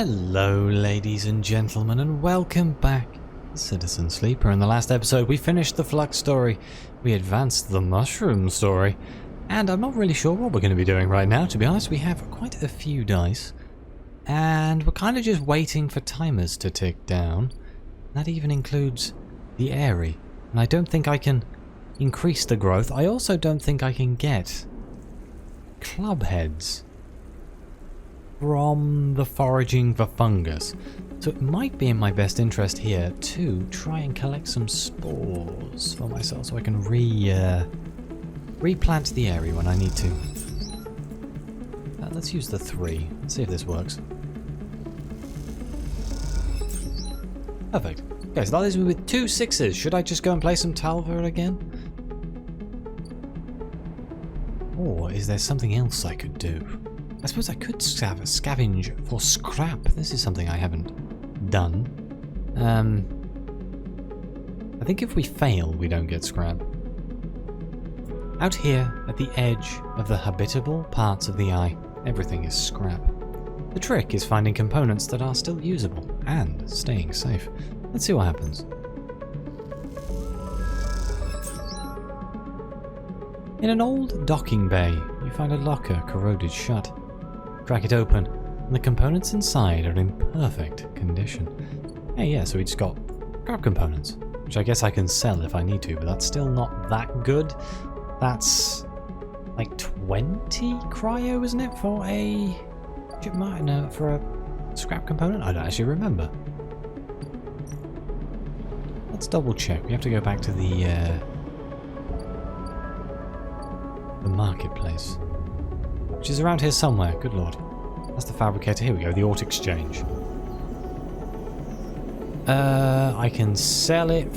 Hello ladies and gentlemen, and welcome back to Citizen Sleeper. In the last episode we finished the Flux story, we advanced the Mushroom story, and I'm not really sure what we're going to be doing right now, to be honest. We have quite a few dice, and we're kind of just waiting for timers to tick down. That even includes the Airy, and I don't think I can increase the growth. I also don't think I can get club heads from the foraging for fungus. So it might be in my best interest here to try and collect some spores for myself so I can replant the area when I need to. Let's use the 3. Let's see if this works. Perfect. Okay, so that leaves me with 2 6s. Should I just go and play some Talva again? Or is there something else I could do? I suppose I could scavenge for scrap. This is something I haven't done. I think if we fail, we don't get scrap. Out here, at the edge of the habitable parts of the eye, everything is scrap. The trick is finding components that are still usable and staying safe. Let's see what happens. In an old docking bay, you find a locker corroded shut. Crack it open, and the components inside are in perfect condition. Hey, yeah, so we just got scrap components, which I guess I can sell if I need to, but that's still not that good. That's like 20 cryo, isn't it, for a scrap component? I don't actually remember. Let's double check. We have to go back to the marketplace, which is around here somewhere. Good lord. That's the fabricator. Here we go, the Ort Exchange. I can sell it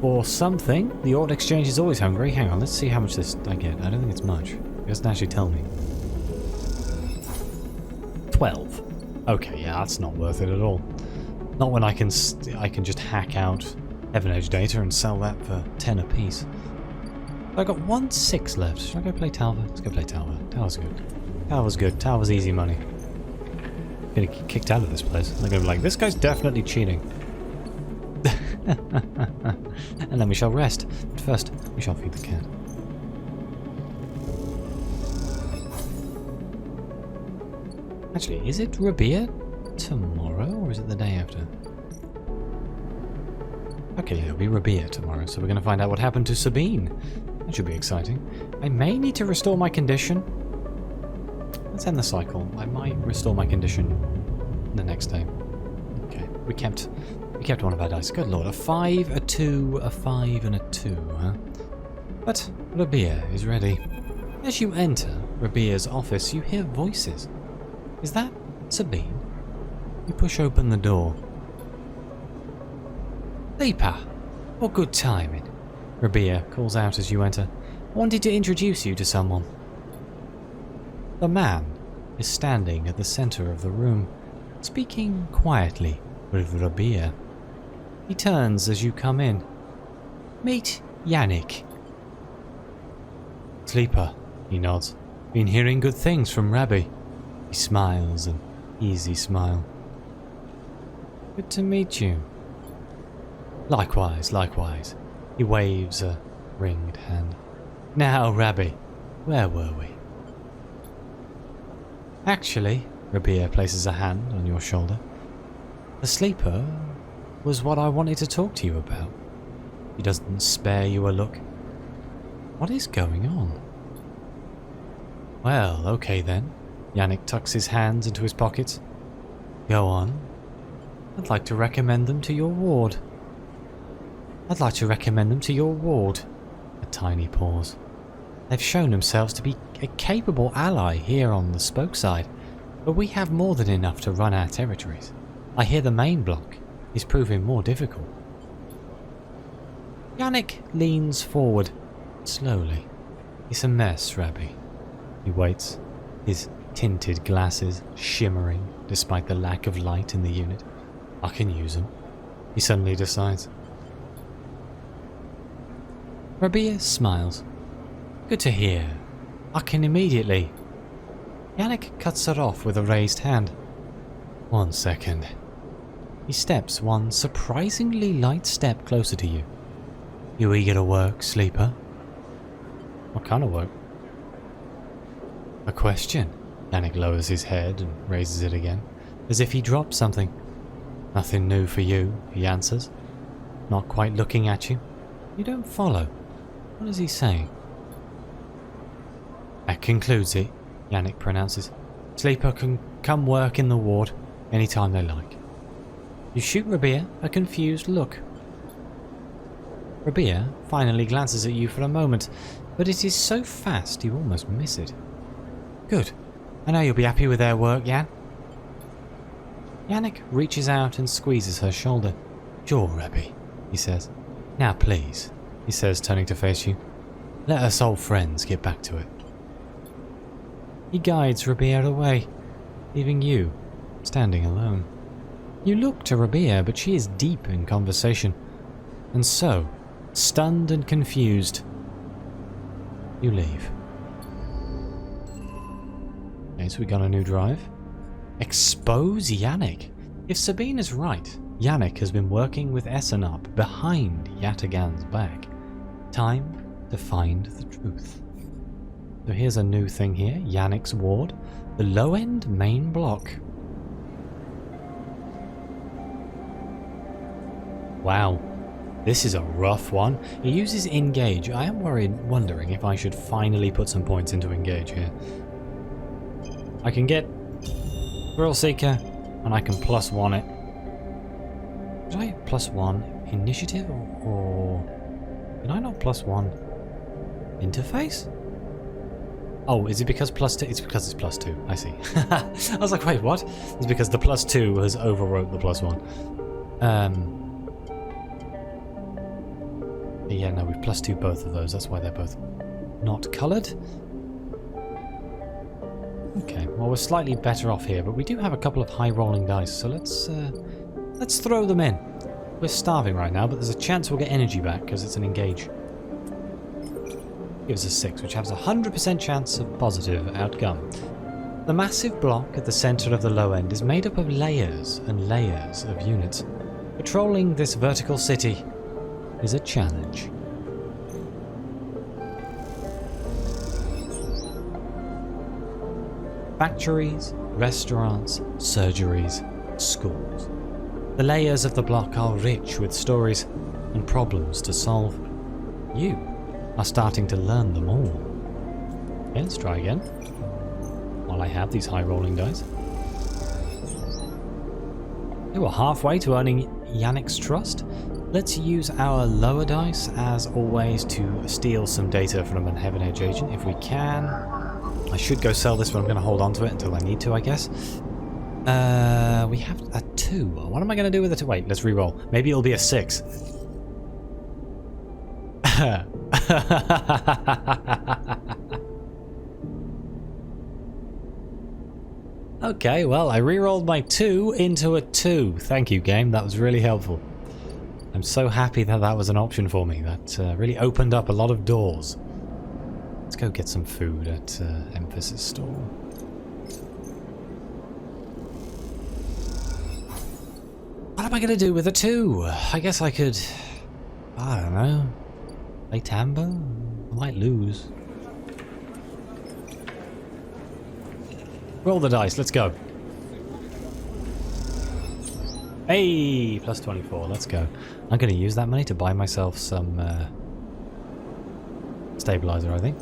for something. The Ort Exchange is always hungry. Hang on, let's see how much this I get. I don't think it's much. It doesn't actually tell me. 12. Okay, yeah, that's not worth it at all. Not when I can just hack out Heaven Edge data and sell that for 10 apiece. I've got 1 6 left. Should I go play Talva? Let's go play Talva. Talva's good. Talva's good. Talva's easy money. I'm gonna get kicked out of this place. They're gonna be like, this guy's definitely cheating. And then we shall rest. But first, we shall feed the cat. Actually, is it Rabia tomorrow, or is it the day after? Okay, it'll be Rabia tomorrow, so we're going to find out what happened to Sabine. That should be exciting. I may need to restore my condition. Let's end the cycle. I might restore my condition the next day. Okay, we kept one of our dice. Good lord, a 5, a 2, a 5, and a 2, huh? But Rabia is ready. As you enter Rabia's office, you hear voices. Is that Sabine? You push open the door. Sleeper, what good timing. Rabia calls out as you enter. I wanted to introduce you to someone. The man is standing at the center of the room, speaking quietly with Rabia. He turns as you come in. Meet Yannick. Sleeper, he nods. Been hearing good things from Rabbi. He smiles an easy smile. Good to meet you. Likewise, likewise. He waves a ringed hand. Now, Rabbi, where were we? Actually, Rabia places a hand on your shoulder. The sleeper was what I wanted to talk to you about. He doesn't spare you a look. What is going on? Well, okay then. Yannick tucks his hands into his pockets. Go on. I'd like to recommend them to your ward. A tiny pause. They've shown themselves to be a capable ally here on the spoke side, but we have more than enough to run our territories. I hear the main block is proving more difficult. Yannick leans forward, slowly. It's a mess, Rabbi. He waits, his tinted glasses shimmering despite the lack of light in the unit. I can use them, he suddenly decides. Rabia smiles. Good to hear. I can immediately. Yannick cuts her off with a raised hand. 1 second. He steps one surprisingly light step closer to you. You eager to work, sleeper? What kind of work? A question. Yannick lowers his head and raises it again, as if he dropped something. Nothing new for you, he answers, not quite looking at you. You don't follow. What is he saying? That concludes it, Yannick pronounces. Sleeper can come work in the ward anytime they like. You shoot Rabia a confused look. Rabia finally glances at you for a moment, but it is so fast you almost miss it. Good. I know you'll be happy with their work, Yan. Yannick reaches out and squeezes her shoulder. Sure, Rabbi, he says. Now please, he says, turning to face you. Let us old friends get back to it. He guides Rabia away, leaving you standing alone. You look to Rabia, but she is deep in conversation. And so, stunned and confused, you leave. Okay, so we got a new drive. Expose Yannick. If Sabine is right, Yannick has been working with Essenop behind Yatagan's back. Time to find the truth. So here's a new thing here. Yannick's ward. The low-end main block. Wow. This is a rough one. It uses engage. I am wondering if I should finally put some points into engage here. I can get Thrill Seeker, and I can +1 it. Did I +1 initiative or did I not +1 interface? Oh, is it because +2? It's because it's +2. I see. I was like, wait, what? It's because the +2 has overwrote the +1. Yeah, no, we've +2 both of those. That's why they're both not coloured. Okay, well, we're slightly better off here, but we do have a couple of high rolling dice, so let's throw them in. We're starving right now, but there's a chance we'll get energy back because it's an engage. Gives us 6, which has a 100% chance of positive outcome. The massive block at the centre of the low end is made up of layers and layers of units. Patrolling this vertical city is a challenge. Factories, restaurants, surgeries, schools. The layers of the block are rich with stories and problems to solve. You are starting to learn them all. Okay, let's try again. While I have these high rolling dice. Okay, we're halfway to earning Yannick's trust. Let's use our lower dice, as always, to steal some data from an Heaven Edge agent if we can. I should go sell this, but I'm going to hold on to it until I need to, I guess. We have a 2. What am I going to do with it? Wait, let's re-roll. Maybe it'll be a 6. Okay, well, I re-rolled my 2 into a 2. Thank you, game. That was really helpful. I'm so happy that that was an option for me. That really opened up a lot of doors. Let's go get some food at Emphasis store. What am I going to do with a 2? I guess I could, I don't know, play Tambo? I might lose. Roll the dice, let's go. Hey, plus 24, let's go. I'm going to use that money to buy myself some stabilizer, I think.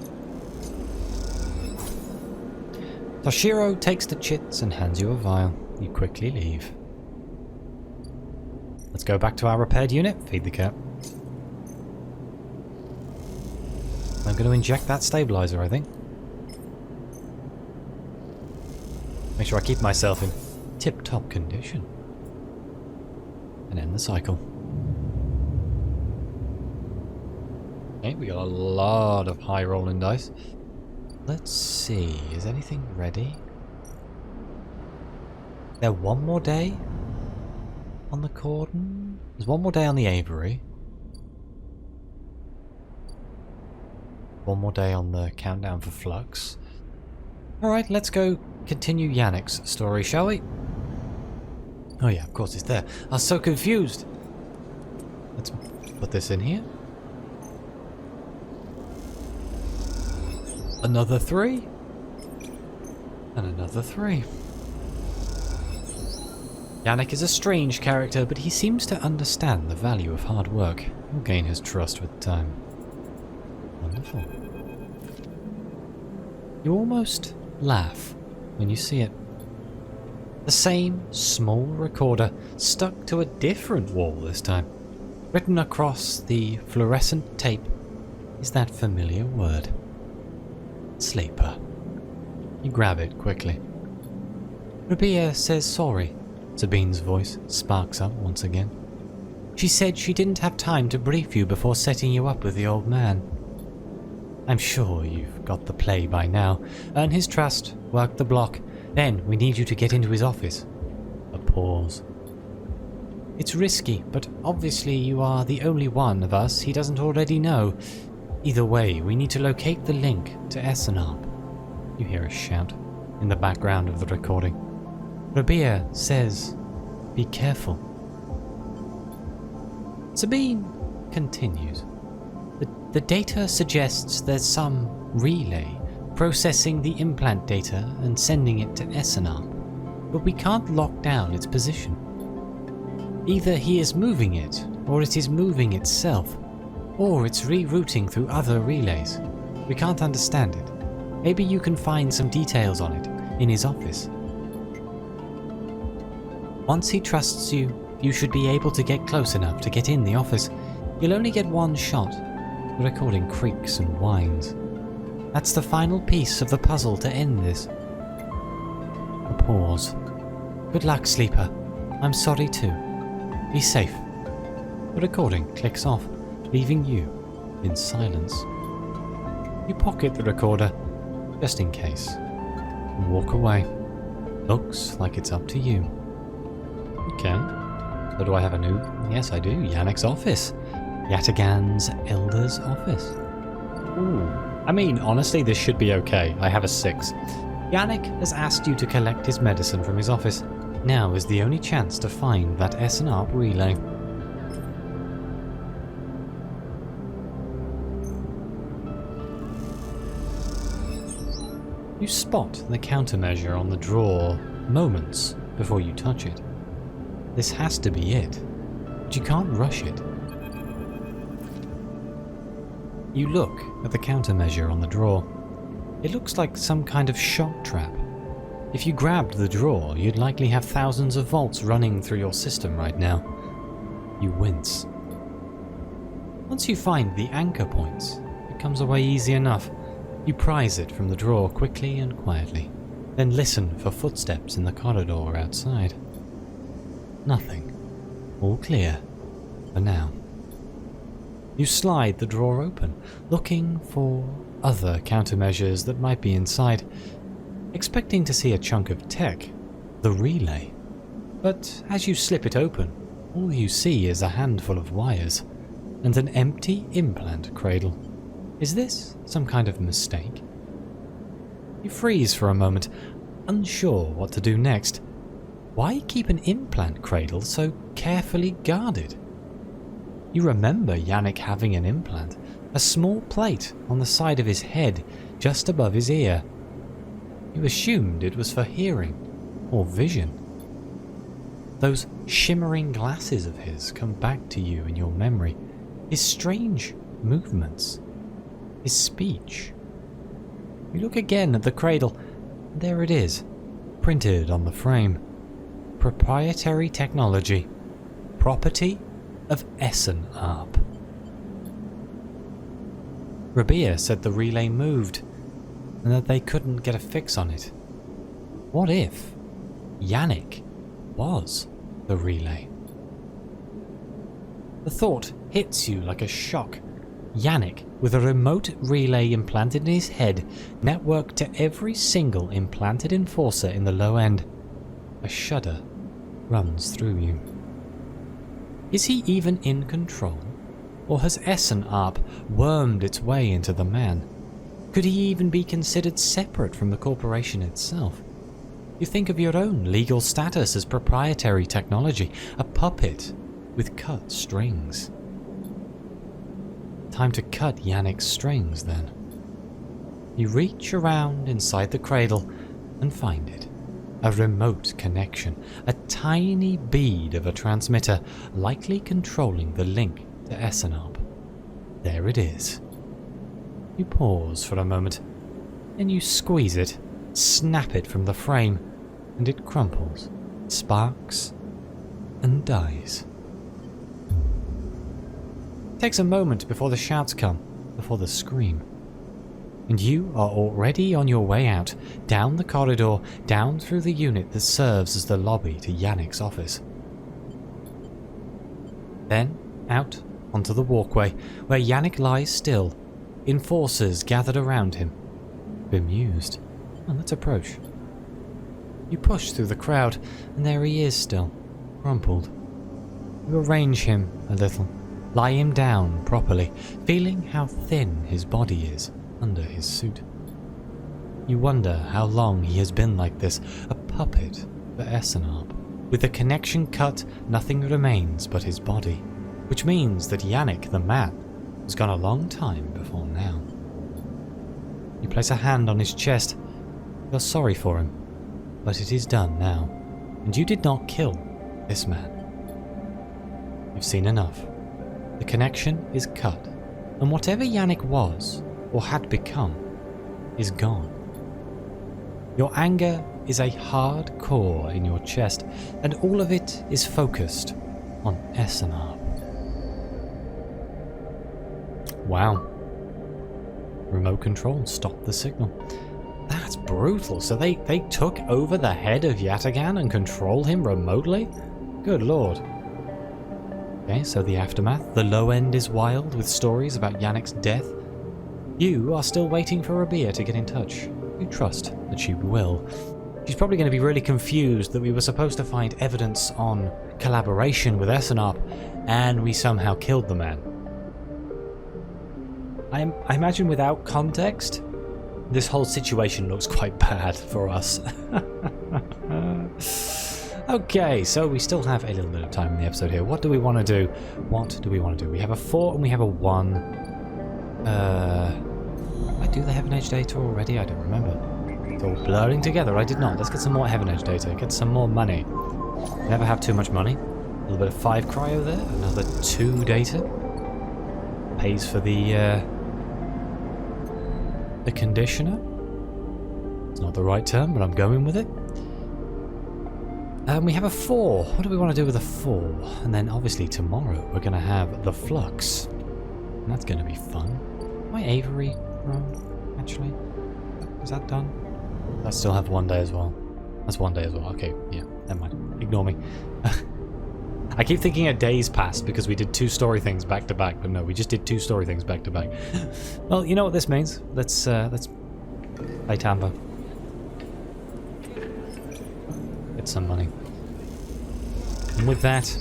Toshiro takes the chits and hands you a vial. You quickly leave. Let's go back to our repaired unit. Feed the cat. I'm going to inject that stabilizer, I think. Make sure I keep myself in tip-top condition. And end the cycle. Okay, we got a lot of high rolling dice. Let's see, is anything ready? There one more day on the cordon? There's one more day on the aviary. One more day on the countdown for Flux. Alright, let's go continue Yannick's story, shall we? Oh yeah, of course it's there. I was so confused. Let's put this in here. Another 3. And another 3. Yannick is a strange character, but he seems to understand the value of hard work. You'll gain his trust with time. Wonderful. You almost laugh when you see it. The same small recorder stuck to a different wall this time. Written across the fluorescent tape is that familiar word. Sleeper. You grab it quickly. Rabia says sorry. Sabine's voice sparks up once again. She said she didn't have time to brief you before setting you up with the old man. I'm sure you've got the play by now. Earn his trust, work the block, then we need you to get into his office. A pause. It's risky, but obviously you are the only one of us he doesn't already know. Either way, we need to locate the link to Essenarp. You hear a shout in the background of the recording. Rabia says, be careful. Sabine continues. The data suggests there's some relay processing the implant data and sending it to Essenarp, but we can't lock down its position. Either he is moving it, or it is moving itself, or it's rerouting through other relays. We can't understand it. Maybe you can find some details on it in his office. Once he trusts you, you should be able to get close enough to get in the office. You'll only get one shot. The recording creaks and whines. That's the final piece of the puzzle to end this. A pause. Good luck, Sleeper. I'm sorry too. Be safe. The recording clicks off, leaving you in silence. You pocket the recorder, just in case, and walk away. Looks like it's up to you. Okay. So do I have a new... Yes, I do. Yannick's office. Yatagan's Elder's office. Ooh. I mean, honestly, this should be okay. I have a 6. Yannick has asked you to collect his medicine from his office. Now is the only chance to find that Essenarp relay. You spot the countermeasure on the drawer moments before you touch it. This has to be it, but you can't rush it. You look at the countermeasure on the drawer. It looks like some kind of shock trap. If you grabbed the drawer, you'd likely have thousands of volts running through your system right now. You wince. Once you find the anchor points, it comes away easy enough. You prise it from the drawer quickly and quietly, then listen for footsteps in the corridor outside. Nothing. All clear. For now. You slide the drawer open, looking for other countermeasures that might be inside, expecting to see a chunk of tech, the relay. But as you slip it open, all you see is a handful of wires and an empty implant cradle. Is this some kind of mistake? You freeze for a moment, unsure what to do next. Why keep an implant cradle so carefully guarded? You remember Yannick having an implant, a small plate on the side of his head just above his ear. You assumed it was for hearing or vision. Those shimmering glasses of his come back to you in your memory, his strange movements, his speech. You look again at the cradle. There it is, printed on the frame. Proprietary technology. Property of Essenarp. Rabia said the relay moved, and that they couldn't get a fix on it. What if Yannick was the relay? The thought hits you like a shock. Yannick, with a remote relay implanted in his head, networked to every single implanted enforcer in the low end. A shudder runs through you. Is he even in control? Or has Essenarp wormed its way into the man? Could he even be considered separate from the corporation itself? You think of your own legal status as proprietary technology, a puppet with cut strings. Time to cut Yannick's strings, then. You reach around inside the cradle and find it. A remote connection, a tiny bead of a transmitter, likely controlling the link to Essenarp. There it is. You pause for a moment, then you squeeze it, snap it from the frame, and it crumples, sparks, and dies. It takes a moment before the shouts come, before the scream. And you are already on your way out, down the corridor, down through the unit that serves as the lobby to Yannick's office. Then, out onto the walkway, where Yannick lies still, enforcers gathered around him, bemused. Well, let's approach. You push through the crowd, and there he is still, crumpled. You arrange him a little, lie him down properly, feeling how thin his body is under his suit. You wonder how long he has been like this, a puppet for Essenarp. With the connection cut, nothing remains but his body, which means that Yannick the man has gone a long time before now. You place a hand on his chest. You're sorry for him, but it is done now, and you did not kill this man. You've seen enough. The connection is cut, and whatever Yannick was, or had become, is gone. Your anger is a hard core in your chest, and all of it is focused on Essenarp. Wow. Remote control stopped the signal. That's brutal. So they took over the head of Yatagan and control him remotely? Good lord. Okay, so the aftermath. The low end is wild with stories about Yannick's death. You are still waiting for Rabia to get in touch. You trust that she will. She's probably going to be really confused that we were supposed to find evidence on collaboration with Essenarp, and we somehow killed the man. I imagine without context, this whole situation looks quite bad for us. Okay, so we still have a little bit of time in the episode here. What do we want to do? We have a 4 and we have a 1. Do they have an edge data already? I don't remember. It's all blurring together. I did not. Let's get some more Heaven Edge data. Get some more money. Never have too much money. A little bit of 5 cryo there. Another 2 data. Pays for the conditioner. It's not the right term, but I'm going with it. And we have a 4. What do we want to do with a 4? And then obviously tomorrow we're going to have the Flux. And that's going to be fun. My Avery run, actually. Is that done? I still have 1 day as well. That's 1 day as well. Okay, yeah, never mind. Ignore me. I keep thinking a day's passed because we did 2 story things back to back, but no, we just did 2 story things back to back. Well, you know what this means. Let's play Tamba. Get some money. And with that,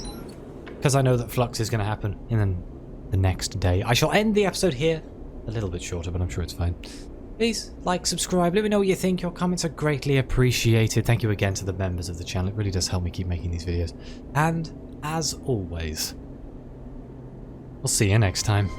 because I know that Flux is going to happen in the next day, I shall end the episode here. A little bit shorter, but I'm sure it's fine. Please like, subscribe, let me know what you think. Your comments are greatly appreciated. Thank you again to the members of the channel. It really does help me keep making these videos. And as always, we'll see you next time.